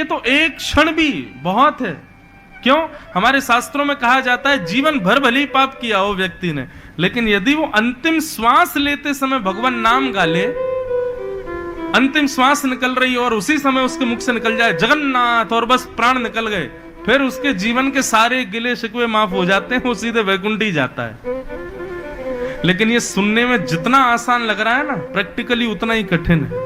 तो एक क्षण भी बहुत है। क्यों? हमारे शास्त्रों में कहा जाता है जीवन भर भले ही पाप किया हो व्यक्ति ने, लेकिन यदि वो अंतिम श्वास लेते समय भगवान नाम गा ले, अंतिम श्वास निकल रही है और उसी समय उसके मुख से निकल जाए जगन्नाथ और बस प्राण निकल गए, फिर उसके जीवन के सारे गिले शिकवे माफ हो जाते हैं, वो सीधे वैकुंठ ही जाता है। लेकिन ये सुनने में जितना आसान लग रहा है ना, प्रैक्टिकली उतना ही कठिन है।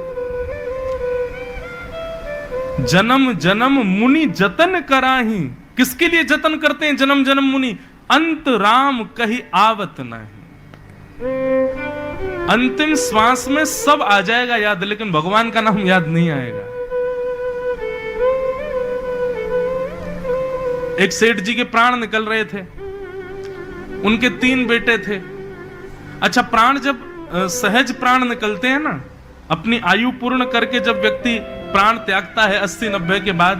जन्म जन्म मुनि जतन कराही, किसके लिए जतन करते हैं जन्म जन्म मुनि? अंत राम कहीं आवत नहीं। अंतिम श्वास में सब आ जाएगा याद, लेकिन भगवान का नाम याद नहीं आएगा। एक सेठ जी के प्राण निकल रहे थे, उनके 3 बेटे थे। अच्छा, प्राण जब सहज प्राण निकलते हैं ना, अपनी आयु पूर्ण करके जब व्यक्ति प्राण त्यागता है 80-90 के बाद,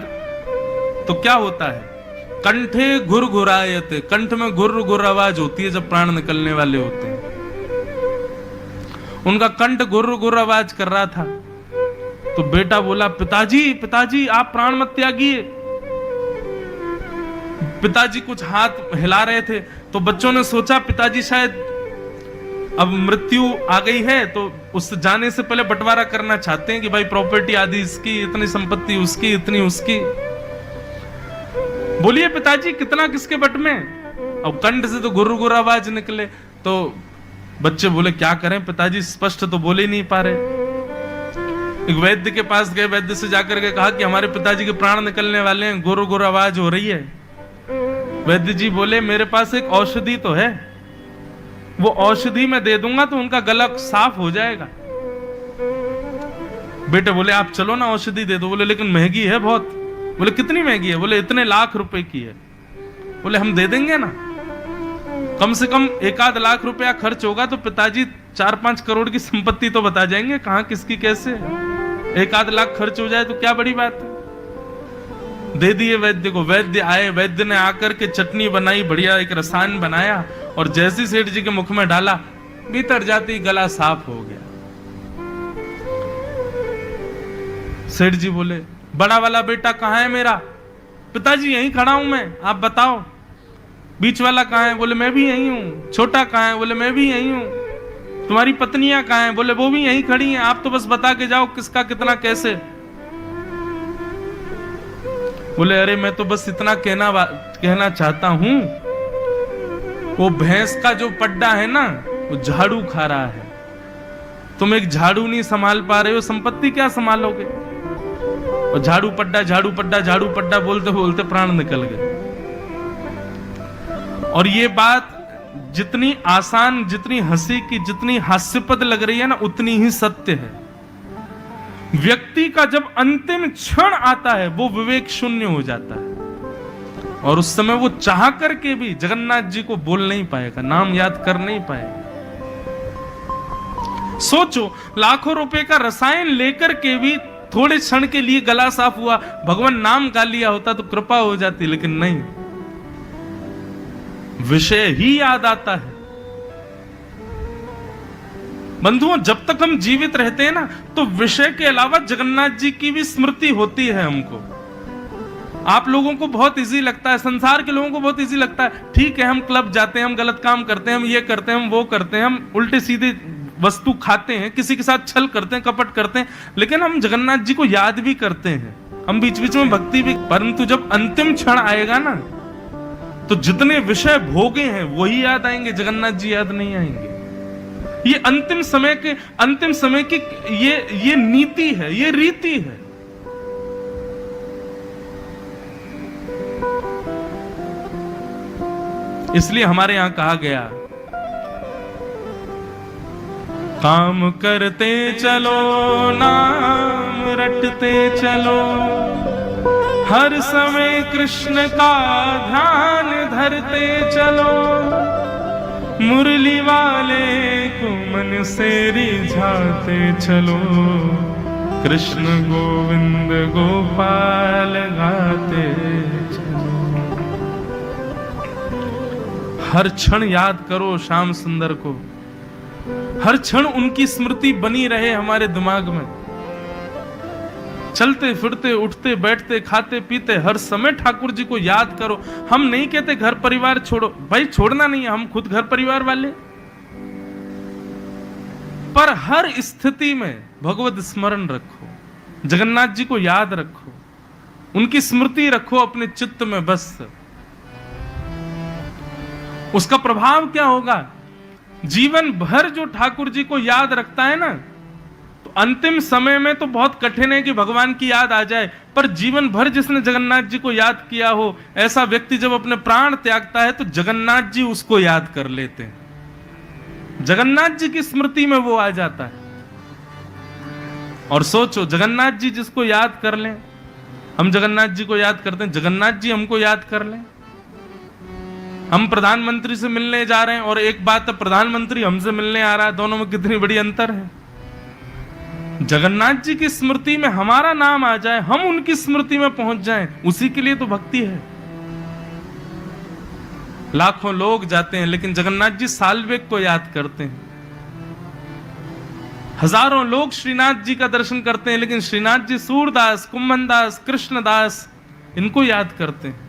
तो क्या होता है? कंठे घुर घुरायते, कंठ में घुर घुर आवाज होती है जब प्राण निकलने वाले होते हैं। उनका कंठ घुर घुर आवाज कर रहा था, तो बेटा बोला, पिताजी पिताजी आप प्राण मत त्यागिए। पिताजी कुछ हाथ हिला रहे थे, तो बच्चों ने सोचा पिताजी शायद अब मृत्यु आ गई है, तो उस जाने से पहले बंटवारा करना चाहते हैं कि भाई प्रॉपर्टी आदि इसकी, इतनी संपत्ति उसकी, इतनी उसकी। बोलिए पिताजी कितना किसके बट में? अब कंठ से तो गुरु गुरु आवाज निकले, तो बच्चे बोले क्या करें पिताजी, स्पष्ट तो बोले नहीं पा रहे। एक वैद्य के पास गए, वैद्य से जाकर के कहा कि हमारे पिताजी के प्राण निकलने वाले हैं, गुरु गुरु आवाज हो रही है। वैद्य जी बोले मेरे पास एक औषधि तो है, वो औषधि मैं दे दूंगा तो उनका गला साफ हो जाएगा। बेटे बोले आप चलो ना औषधि दे दो। बोले लेकिन महंगी है बहुत। बोले कितनी महंगी है? बोले इतने लाख रुपए की है। बोले हम दे देंगे ना, कम से कम 1-8 लाख रुपया खर्च होगा तो पिताजी 4-5 करोड़ की संपत्ति तो बता जाएंगे कहां किसकी कैसे। 1-8 लाख खर्च हो जाए तो क्या बड़ी बात है। दे दिए वैद्य को। वैद्य आए, वैद्य ने आकर के चटनी बनाई, बढ़िया एक रसायन बनाया, और जैसी सेठ जी के मुख में डाला, भीतर जाते ही गला साफ हो गया। सेठ जी बोले बड़ा वाला बेटा कहां है मेरा? पिताजी यहीं खड़ा हूं मैं, आप बताओ। बीच वाला कहां है? बोले मैं भी यहीं हूं। छोटा कहां है? बोले मैं भी यहीं हूं। तुम्हारी पत्नियां कहां है? बोले वो भी यहीं खड़ी हैं, आप तो बस बता के जाओ किसका कितना कैसे। बोले अरे मैं तो बस इतना कहना चाहता हूं, वो भैंस का जो पड्डा है ना, वो झाड़ू खा रहा है। तुम एक झाड़ू नहीं संभाल पा रहे हो, संपत्ति क्या संभालोगे? और झाड़ू पड्डा झाड़ू पड्डा झाड़ू पड्डा बोलते बोलते प्राण निकल गए। और ये बात जितनी आसान, जितनी हंसी की, जितनी हास्यपद लग रही है ना, उतनी ही सत्य है। व्यक्ति का जब अंतिम क्षण आता है वो विवेक शून्य हो जाता है, और उस समय वो चाह करके भी जगन्नाथ जी को बोल नहीं पाएगा, नाम याद कर नहीं पाएगा। सोचो, लाखों रुपए का रसायन लेकर के भी थोड़े क्षण के लिए गला साफ हुआ, भगवान नाम गा लिया होता तो कृपा हो जाती, लेकिन नहीं, विषय ही याद आता है। बंधुओं, जब तक हम जीवित रहते हैं ना, तो विषय के अलावा जगन्नाथ जी की भी स्मृति होती है हमको। आप लोगों को बहुत इजी लगता है, संसार के लोगों को बहुत इजी लगता है, ठीक है हम क्लब जाते हैं, हम गलत काम करते हैं, हम ये करते हैं, हम वो करते हैं, हम उल्टे सीधे वस्तु खाते हैं, किसी के साथ छल करते हैं, कपट करते हैं, लेकिन हम जगन्नाथ जी को याद भी करते हैं, हम बीच बीच में भक्ति भी। परंतु जब अंतिम क्षण आएगा ना, तो जितने विषय भोगे हैं वही याद आएंगे, जगन्नाथ जी याद नहीं आएंगे। ये अंतिम समय की ये नीति है, ये रीति है। इसलिए हमारे यहां कहा गया, काम करते चलो नाम रटते चलो, हर समय कृष्ण का ध्यान धरते चलो, मुरली वाले को मन से रिझाते चलो, कृष्ण गोविंद गोपाल गाते चलो। हर क्षण याद करो श्याम सुंदर को, हर क्षण उनकी स्मृति बनी रहे हमारे दिमाग में। चलते फिरते उठते बैठते खाते पीते हर समय ठाकुर जी को याद करो। हम नहीं कहते घर परिवार छोड़ो, भाई छोड़ना नहीं है, हम खुद घर परिवार वाले, पर हर स्थिति में भगवत स्मरण रखो, जगन्नाथ जी को याद रखो, उनकी स्मृति रखो अपने चित्त में बस। उसका प्रभाव क्या होगा? जीवन भर जो ठाकुर जी को याद रखता है ना, तो अंतिम समय में तो बहुत कठिन है कि भगवान की याद आ जाए, पर जीवन भर जिसने जगन्नाथ जी को याद किया हो, ऐसा व्यक्ति जब अपने प्राण त्यागता है तो जगन्नाथ जी उसको याद कर लेते हैं, जगन्नाथ जी की स्मृति में वो आ जाता है। और सोचो, जगन्नाथ जी जिसको याद कर लें, हम जगन्नाथ जी को याद करते हैं, जगन्नाथ जी हमको याद कर लें। हम प्रधानमंत्री से मिलने जा रहे हैं और एक बात है, प्रधानमंत्री हमसे मिलने आ रहा है, दोनों में कितनी बड़ी अंतर है। जगन्नाथ जी की स्मृति में हमारा नाम आ जाए, हम उनकी स्मृति में पहुंच जाएं, उसी के लिए तो भक्ति है। लाखों लोग जाते हैं लेकिन जगन्नाथ जी साल्वेक को याद करते हैं। हजारों लोग श्रीनाथ जी का दर्शन करते हैं लेकिन श्रीनाथ जी सूरदास, कुंभनदास, कृष्णदास इनको याद करते हैं।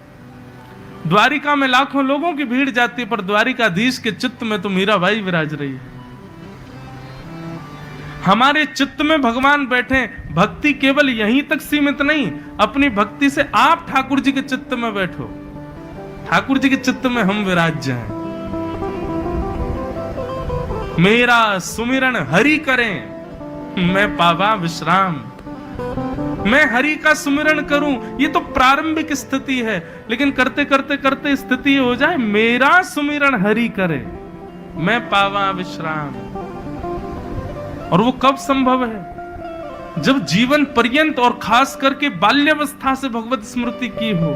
द्वारिका में लाखों लोगों की भीड़ जाती है पर द्वारिकाधीश के चित्त में तो मीराबाई विराज रही है। हमारे चित्त में भगवान बैठे। भक्ति केवल यहीं तक सीमित नहीं, अपनी भक्ति से आप ठाकुर जी के चित्त में बैठो, ठाकुर जी के चित्त में हम विराज जाएं। मेरा सुमिरन हरि करें मैं पावा विश्राम, मैं हरि का सुमिरन करूं, ये तो प्रारंभिक स्थिति है, लेकिन करते करते करते स्थिति हो जाए मेरा सुमिरन हरि करे मैं पावा विश्राम। और वो कब संभव है? जब जीवन पर्यंत और खास करके बाल्यावस्था से भगवत स्मृति की हो,